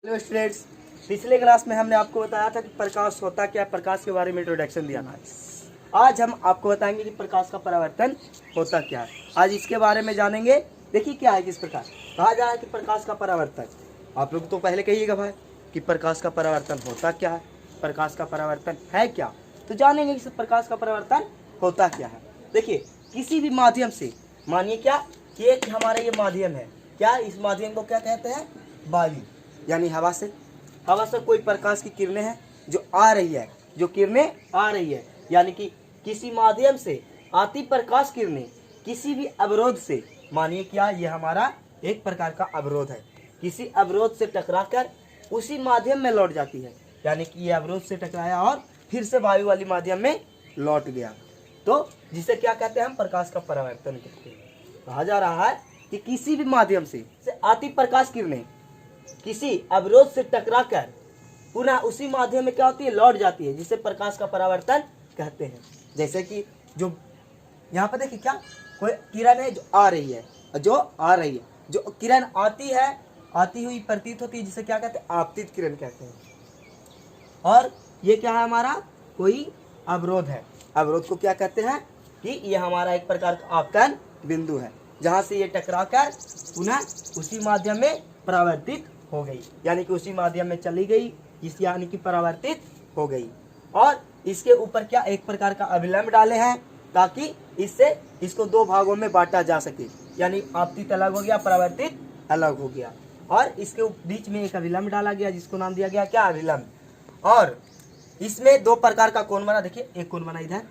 Hello students, पिछले class में हमने आपको बताया था कि प्रकाश होता क्या है, प्रकाश के बारे में इंट्रोडक्शन दिया था। आज हम आपको बताएंगे कि प्रकाश का परावर्तन होता क्या है। आज इसके बारे में जानेंगे। देखिए क्या है, किस प्रकार कहा जा रहा है कि प्रकाश का परावर्तन। आप लोग तो पहले कहिएगा भाई कि प्रकाश का परावर्तन होता क्या है, प्रकाश का परावर्तन है क्या। तो जानेंगे कि प्रकाश का परावर्तन होता क्या है। देखिए, किसी भी माध्यम से, मानिए क्या कि एक हमारा ये माध्यम है, क्या इस माध्यम को क्या कहते हैं, वायु यानी हवा से कोई प्रकाश की किरणें हैं जो आ रही है, जो किरणें आ रही है, यानी कि किसी माध्यम से आती प्रकाश किरणें किसी भी अवरोध से, मानिए क्या ये हमारा एक प्रकार का अवरोध है, किसी अवरोध से टकराकर उसी माध्यम में लौट जाती है, यानी कि ये अवरोध से टकराया और फिर से वायु वाली माध्यम में लौट गया, तो जिसे क्या कहते हैं, हम प्रकाश का परावर्तन कहते हैं। कहा जा रहा है कि किसी भी माध्यम से आती प्रकाश किरणें किसी अवरोध से टकराकर पुनः उसी माध्यम में क्या होती है, लौट जाती है, जिसे प्रकाश का परावर्तन कहते हैं। जैसे कि जो यहाँ पर देखिए, क्या कोई किरण है जो आ रही है, जो किरण आती है, आती हुई प्रतीत होती है, जिसे क्या कहते हैं, आपतित किरण कहते हैं। और ये क्या है, हमारा कोई अवरोध है। अवरोध को क्या कहते हैं कि ये हमारा एक प्रकार का आपतन बिंदु है, जहाँ से ये टकराकर पुनः उसी माध्यम में परावर्तित हो गई, यानी कि उसी माध्यम में चली गई, इस यानी कि परावर्तित हो गई। और इसके ऊपर क्या एक प्रकार का अभिलंब डाले हैं, ताकि इससे इसको दो भागों में बांटा जा सके, यानी आपतित अलग हो गया, परावर्तित अलग हो गया, और इसके बीच में एक अभिलंब डाला गया, जिसको नाम दिया गया क्या, अभिलंब। और इसमें दो प्रकार का कोण बना, देखिए एक कोण बना इधर,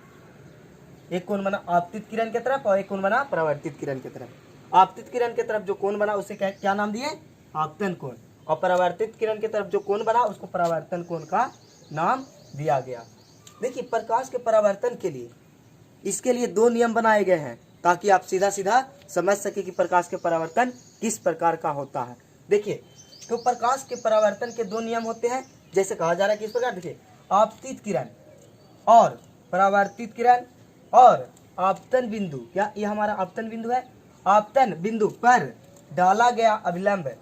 एक कोण बना आपतित किरण की तरफ, और एक कोण बना परावर्तित किरण की तरफ। आपतित किरण की तरफ जो कोण बना उसे क्या नाम दिए, आपतन कोण, और परावर्तित किरण की तरफ जो कोण बना उसको परावर्तन कोण का नाम दिया गया। देखिए, प्रकाश के परावर्तन के लिए इसके लिए दो नियम बनाए गए हैं, ताकि आप सीधा सीधा समझ सके कि प्रकाश के परावर्तन किस प्रकार का होता है। देखिए, तो प्रकाश के परावर्तन के दो नियम होते हैं, जैसे कहा जा रहा है कि इस प्रकार, देखिए आपतित किरण और परावर्तित किरण और आपतन बिंदु, क्या ये हमारा आपतन बिंदु है, आपतन बिंदु पर डाला गया अभिलंब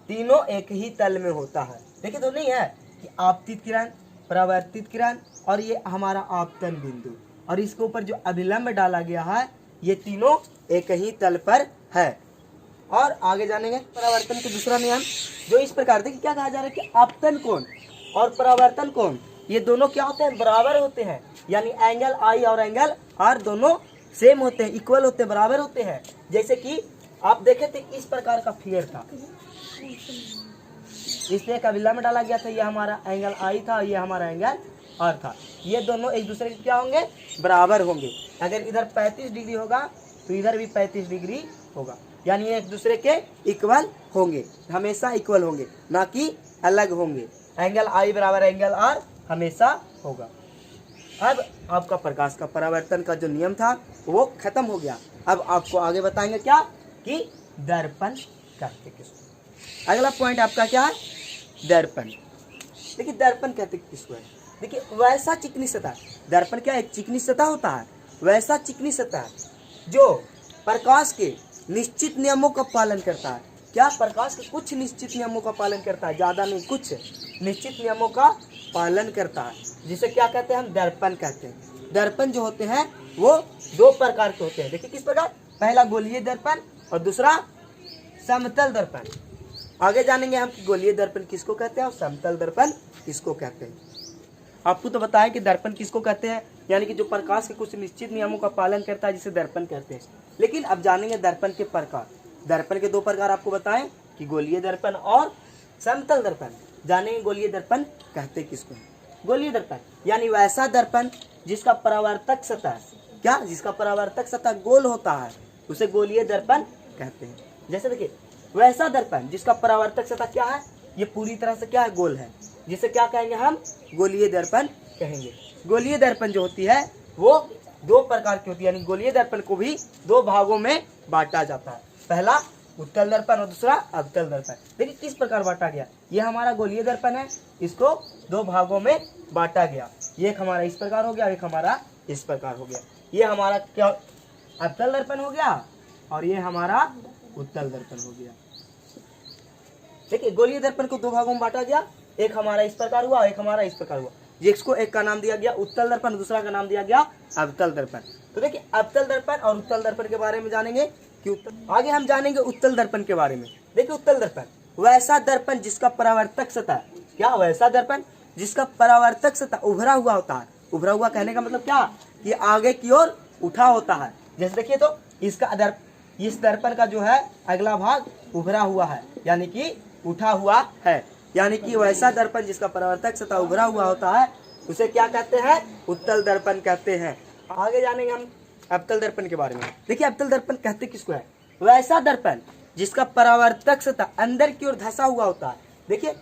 तीनों एक ही तल में होता है। देखिए, तो नहीं है कि आपतित किरण, परावर्तित किरण और ये हमारा आपतन बिंदु, और इसके ऊपर जो अभिलंब डाला गया है, ये तीनों एक ही तल पर है। और आगे जानेंगे परावर्तन का दूसरा नियम, जो इस प्रकार, देखिए क्या कहा जा रहा है कि आपतन कोण और परावर्तन कोण ये दोनों क्या होते हैं, बराबर होते हैं, यानी एंगल आई और एंगल आर दोनों सेम होते हैं, इक्वल होते हैं, बराबर होते हैं। जैसे कि आप देखे थे इस प्रकार का फिगर था, इसलिए एक अभिलंब डाला गया था, ये हमारा एंगल आई था, ये हमारा एंगल आर था, ये दोनों एक दूसरे के क्या होंगे, बराबर होंगे। अगर इधर 35 डिग्री होगा तो इधर भी 35 डिग्री होगा, यानी ये एक दूसरे के इक्वल होंगे, हमेशा इक्वल होंगे, ना कि अलग होंगे। एंगल आई बराबर एंगल आर हमेशा होगा। अब आपका प्रकाश का परावर्तन का जो नियम था वो खत्म हो गया। अब आपको आगे बताएंगे क्या, कि दर्पण कहते किसको। अगला पॉइंट आपका क्या है, दर्पण। देखिए, दर्पण कहते किसको है, देखिए वैसा चिकनी सतह, दर्पण क्या एक चिकनी सतह होता है, वैसा चिकनी सतह जो प्रकाश के निश्चित नियमों का पालन करता है। क्या, प्रकाश के कुछ निश्चित नियमों का पालन करता है, ज्यादा नहीं, कुछ निश्चित नियमों का पालन करता है, जिसे क्या कहते हैं, हम दर्पण कहते हैं। दर्पण जो होते हैं वो दो प्रकार के होते हैं। देखिए किस प्रकार, पहला गोलीय दर्पण और दूसरा समतल दर्पण। आगे जानेंगे हम कि गोलीय दर्पण किसको कहते हैं और समतल दर्पण किसको कहते हैं। आपको तो बताएं कि दर्पण किसको कहते हैं, यानी कि जो प्रकाश के कुछ निश्चित नियमों का पालन करता है, जिसे दर्पण कहते हैं। लेकिन अब जानेंगे दर्पण के प्रकार। दर्पण के दो प्रकार आपको बताएं कि गोलीय दर्पण और समतल दर्पण। जानेंगे गोलीय दर्पण कहते किसको। गोलीय दर्पण यानी वैसा दर्पण जिसका परावर्तक सतह, क्या, जिसका परावर्तक सतह गोल होता है, उसे गोलीय दर्पण कहते हैं। जैसे देखिए, वैसा दर्पण जिसका परावर्तक सतह क्या है, ये पूरी तरह से क्या है, गोल है, जिसे क्या कहेंगे, हम गोलीय दर्पण कहेंगे। गोलीय दर्पण जो होती है वो दो प्रकार की होती है, यानी गोलीय दर्पण को भी दो भागों में बांटा जाता है, पहला उत्तल दर्पण और दूसरा अवतल दर्पण। देखिए किस प्रकार बांटा गया, ये हमारा गोलीय दर्पण है, इसको दो भागों में बांटा गया, एक हमारा इस प्रकार हो गया, एक हमारा इस प्रकार हो गया। ये हमारा क्या, अवतल दर्पण हो गया, और ये हमारा उत्तल दर्पण हो गया। देखिए गोलीय दर्पण को दो भागों में बांटा गया, एक हमारा इस प्रकार हुआ, एक हमारा इस प्रकार हुआ, जिसको एक का नाम दिया गया उत्तल दर्पण, दूसरा का नाम दिया गया अवतल दर्पण। तो देखिए अवतल दर्पण और उत्तल दर्पण के बारे में जानेंगे कि आगे हम जानेंगे उत्तल दर्पण के बारे में। देखिए उत्तल दर्पण वैसा दर्पण जिसका परावर्तक सतह, क्या वैसा दर्पण जिसका परावर्तक सतह उभरा हुआ होता है। उभरा हुआ कहने का मतलब क्या, कि आगे की ओर उठा होता है। जैसे देखिए तो इसका इस दर्पण का जो है अगला भाग उभरा हुआ है, यानी कि उठा हुआ है, यानी कि वैसा दर्पण जिसका परावर्तक सतह उभरा हुआ होता है उसे क्या कहते हैं, उत्तल दर्पण कहते हैं। आगे जानेंगे हम अवतल दर्पण के बारे में। देखिए अवतल दर्पण कहते किसको है, वैसा दर्पण जिसका परावर्तक सतह अंदर की ओर धंसा हुआ होता है। देखिए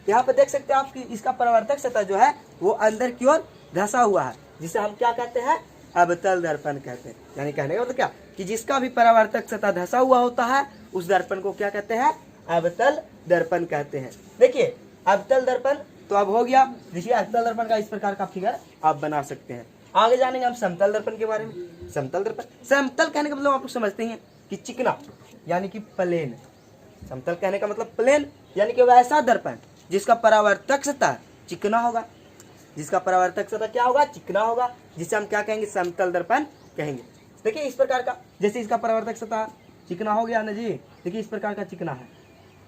यहाँ पे देख सकते हैं आप कि इसका परावर्तक सतह जो है वो अंदर की ओर धंसा हुआ है, जिसे हम क्या कहते हैं, अवतल दर्पण कहते हैं। यानी कहने का मतलब क्या, कि जिसका भी परावर्तक सतह धंसा हुआ होता है उस दर्पण को क्या कहते हैं, अवतल दर्पण कहते हैं। देखिए अवतल दर्पण तो अब हो गया। देखिए अवतल दर्पण का इस प्रकार का फिगर आप बना सकते हैं। आगे जानेंगे हम समतल दर्पण के बारे में। समतल दर्पण, समतल कहने का मतलब आप लोग समझते हैं कि चिकना, यानी कि प्लेन। समतल कहने का मतलब प्लेन, यानी कि वैसा दर्पण जिसका परावर्तक सतह चिकना होगा, जिसका परावर्तक सतह क्या होगा, चिकना होगा, जिसे हम क्या कहेंगे, समतल दर्पण कहेंगे। देखिए इस प्रकार का, जैसे इसका परावर्तक सतह चिकना हो गया ना जी, देखिए इस प्रकार का चिकना है।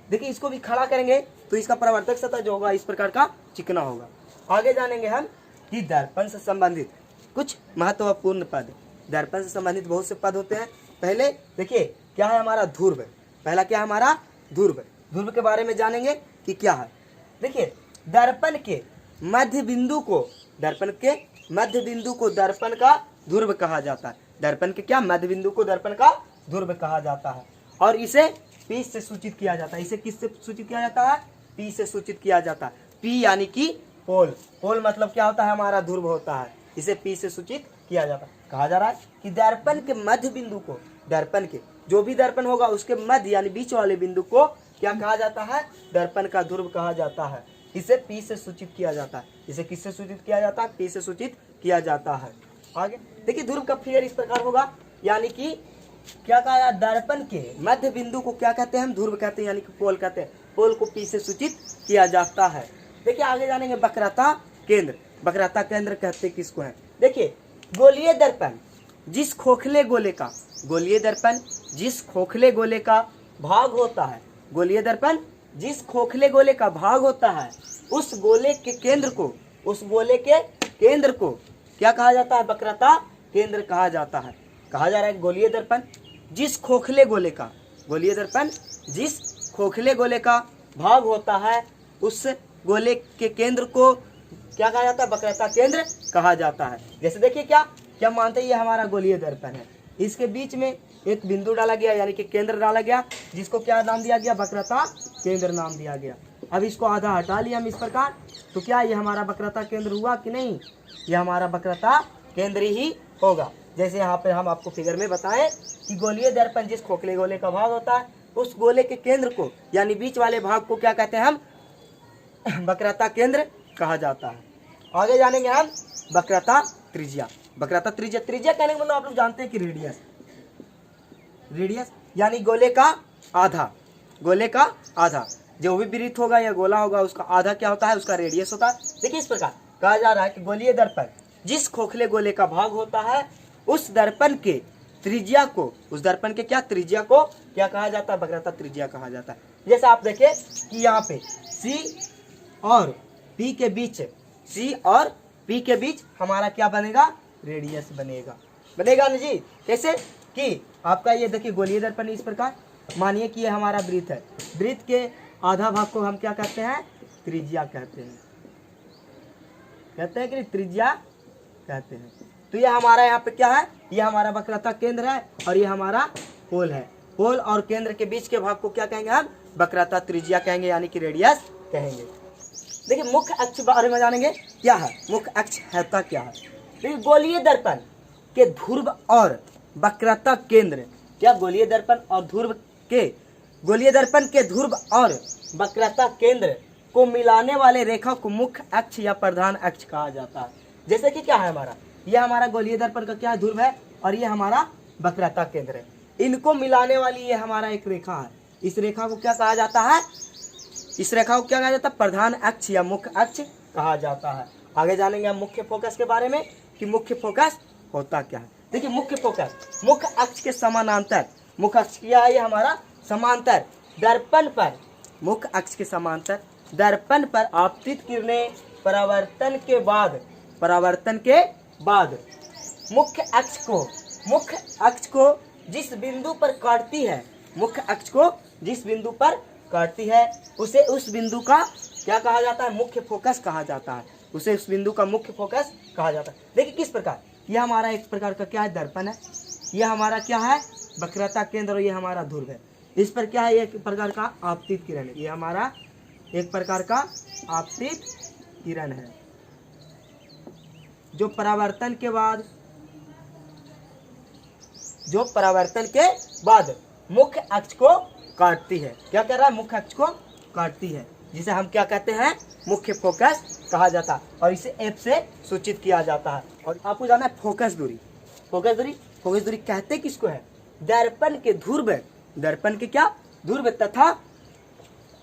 देखिए इसको भी खड़ा करेंगे तो इसका परावर्तक सतह जो होगा इस प्रकार का चिकना होगा। आगे जानेंगे हम कि दर्पण से संबंधित कुछ महत्वपूर्ण पद। दर्पण से संबंधित बहुत से पद होते हैं। पहले देखिए क्या है हमारा ध्रुव, पहला क्या है हमारा ध्रुव। ध्रुव के बारे में जानेंगे कि क्या है। देखिए दर्पण के मध्य बिंदु को, दर्पण के मध्य बिंदु को दर्पण का ध्रुव कहा जाता है। दर्पण के क्या, मध्य बिंदु को दर्पण का ध्रुव कहा जाता है, और इसे P से सूचित किया जाता है। इसे किससे सूचित किया जाता है, P से सूचित किया जाता है। P यानी कि पोल, पोल मतलब क्या होता है, हमारा ध्रुव होता है, इसे P से सूचित किया जाता है। कहा जा रहा है कि दर्पण के मध्य बिंदु को, दर्पण के जो भी दर्पण होगा उसके मध्य यानी बीच वाले बिंदु को क्या कहा जाता है, दर्पण का ध्रुव कहा जाता है। इसे P से सूचित किया जाता है। इसे किससे सूचित किया जाता है, P से सूचित किया जाता है। आगे देखिए ध्रुव का फिगर इस प्रकार होगा, यानी कि क्या कहा, दर्पण के मध्य बिंदु को क्या कहते हैं, हम ध्रुव कहते हैं, यानी कि पोल कहते हैं। पोल को P से सूचित किया जाता है। देखिए आगे जानेंगे वक्रता केंद्र। वक्रता केंद्र कहते किसको है। देखिए गोलीय दर्पण जिस खोखले गोले का, गोलीय दर्पण जिस खोखले गोले का भाग होता है, गोलीय दर्पण जिस खोखले गोले का भाग होता है उस गोले के केंद्र को, उस गोले के केंद्र को क्या कहा जाता है, वक्रता केंद्र कहा जाता है। कहा जा रहा है गोलीय दर्पण जिस खोखले गोले का, गोलीय दर्पण जिस खोखले गोले का भाग होता है उस गोले के केंद्र को क्या कहा जाता है, वक्रता केंद्र कहा जाता है। जैसे देखिए क्या क्या मानते हैं, ये हमारा गोलीय दर्पण है, इसके बीच में एक बिंदु डाला गया यानी कि केंद्र डाला गया, जिसको क्या नाम दिया गया, वक्रता केंद्र नाम दिया गया। अब इसको आधा हटा लिया हम इस प्रकार, तो क्या ये हमारा वक्रता केंद्र हुआ कि नहीं, ये हमारा वक्रता केंद्र ही होगा। जैसे यहाँ पे हम आपको फिगर में बताएं कि गोलीय दर्पण जिस खोखले गोले का भाग होता है उस गोले के केंद्र को यानी बीच वाले भाग को क्या कहते हैं, हम वक्रता केंद्र कहा जाता है। आगे जानेंगे हम वक्रता त्रिज्या। वक्रता त्रिज्या, त्रिज्या कहने का मतलब आप लोग जानते हैं कि रेडियस, रेडियस यानी गोले का आधा, गोले का आधा, जो भी वृत्त होगा या गोला होगा उसका आधा क्या होता है, उसका रेडियस होता है। देखिए इस प्रकार कहा जा रहा है कि गोलीय दर्पण जिस खोखले गोले का भाग होता है उस दर्पण के त्रिज्या को, उस दर्पण के क्या त्रिज्या को क्या कहा जाता है, वक्रता त्रिज्या कहा जाता है। जैसे आप देखिए कि यहाँ पे C और P के बीच, C और P के बीच हमारा क्या बनेगा, रेडियस बनेगा, बनेगा ना जी। कैसे कि आपका ये देखिए गोलीय दर्पण इस प्रकार, मानिए कि ये हमारा वृत्त है, वृत्त के आधा भाग को हम क्या कहते हैं, त्रिज्या कहते हैं, कहते हैं कि त्रिज्या कहते हैं। तो ये हमारा यहाँ पे क्या है, ये हमारा वक्रता केंद्र है और ये हमारा पोल है। पोल और केंद्र के बीच के भाग को क्या कहेंगे, हम वक्रता त्रिज्या कहेंगे, यानी कि रेडियस कहेंगे। देखिए मुख्य अक्ष बारे में जानेंगे, क्या है मुख्य अक्ष, है क्या है। देखिए गोलीय दर्पण के ध्रुव और वक्रता केंद्र, क्या गोलीय दर्पण और ध्रुव के, गोलीय दर्पण के ध्रुव और वक्रता केंद्र को मिलाने वाले रेखा को मुख्य अक्ष या प्रधान अक्ष कहा जाता है। जैसे कि क्या है हमारा, यह हमारा गोलीय दर्पण का क्या ध्रुव है और ये हमारा वक्रता केंद्र है, इनको मिलाने वाली ये हमारा एक रेखा है। इस रेखा को क्या कहा जाता है, इस रेखा को क्या कहा जाता है? प्रधान अक्ष या मुख्य अक्ष कहा जाता है। आगे जानेंगे हम मुख्य फोकस के बारे में कि मुख्य फोकस होता क्या है। देखिए मुख्य फोकस मुख्य अक्ष के समानांतर, मुख्य अक्ष क्या है? ये हमारा समांतर दर्पण पर, मुख्य अक्ष के समांतर दर्पण पर आपतित किरणें परावर्तन के बाद मुख्य अक्ष को जिस बिंदु पर काटती है, मुख्य अक्ष को जिस बिंदु पर काटती है उसे उस बिंदु का क्या कहा जाता है? मुख्य फोकस कहा जाता है। उसे उस बिंदु का मुख्य फोकस कहा जाता है। देखिए किस प्रकार, यह हमारा एक प्रकार का क्या है? दर्पण है। यह हमारा क्या है? वक्रता केंद्र, और यह हमारा ध्रुव है। इस पर क्या है? एक प्रकार का आपतित किरण है। यह हमारा एक प्रकार का आपतित किरण है जो परावर्तन के बाद मुख्य अक्ष को काटती है। क्या कर रहा है? मुख्य अक्ष को काटती है, जिसे हम क्या कहते हैं? मुख्य फोकस कहा जाता है, और इसे एफ से सूचित किया जाता है। और आपको जाना है फोकस दूरी। फोकस दूरी कहते किसको है? दर्पण के ध्रुव, दर्पण के क्या? ध्रुव तथा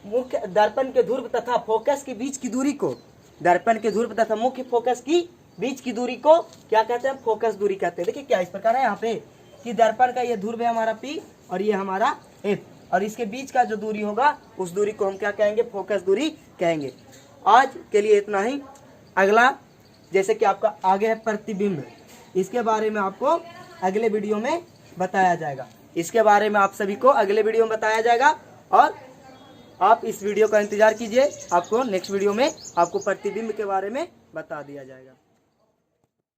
मुख्य दर्पण के ध्रुव तथा फोकस के बीच की दूरी को, दर्पण के ध्रुव तथा मुख्य फोकस की बीच की दूरी को क्या कहते हैं? फोकस दूरी कहते हैं। देखिए क्या इस प्रकार है यहाँ पे कि दर्पण का ये ध्रुव है हमारा P और ये हमारा F, और इसके बीच का जो दूरी होगा उस दूरी को हम क्या कहेंगे? फोकस दूरी कहेंगे। आज के लिए इतना ही। अगला जैसे कि आपका आगे है प्रतिबिंब, इसके बारे में आपको अगले वीडियो में बताया जाएगा। इसके बारे में आप सभी को अगले वीडियो में बताया जाएगा, और आप इस वीडियो का इंतजार कीजिए। आपको नेक्स्ट वीडियो में आपको प्रतिबिंब के बारे में बता दिया जाएगा।